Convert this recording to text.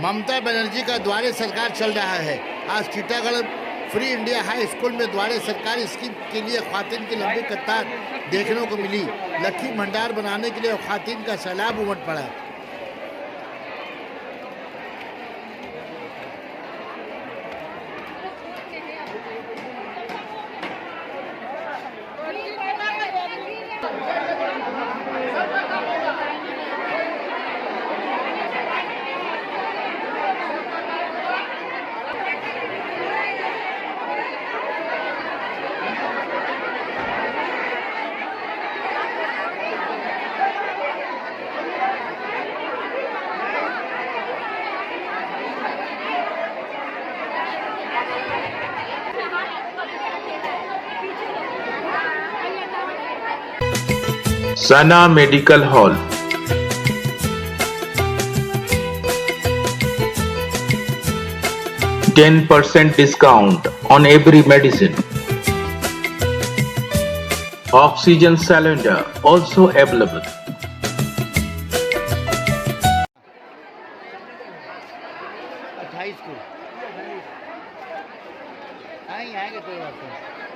ममता बनर्जी का द्वारे सरकार चल रहा है। आज Titagarh free India high school में द्वारे सरकारी स्कीम के लिए ख्वातीन की लंबी कतार देखने को मिली। लक्ष्मी भंडार बनाने के लिए ख्वातीन का सैलाब उमड़ पड़ा। Sana Medical Hall. %10 discount on every medicine. Oxygen cylinder also available. को आएंगे कोई बात नहीं।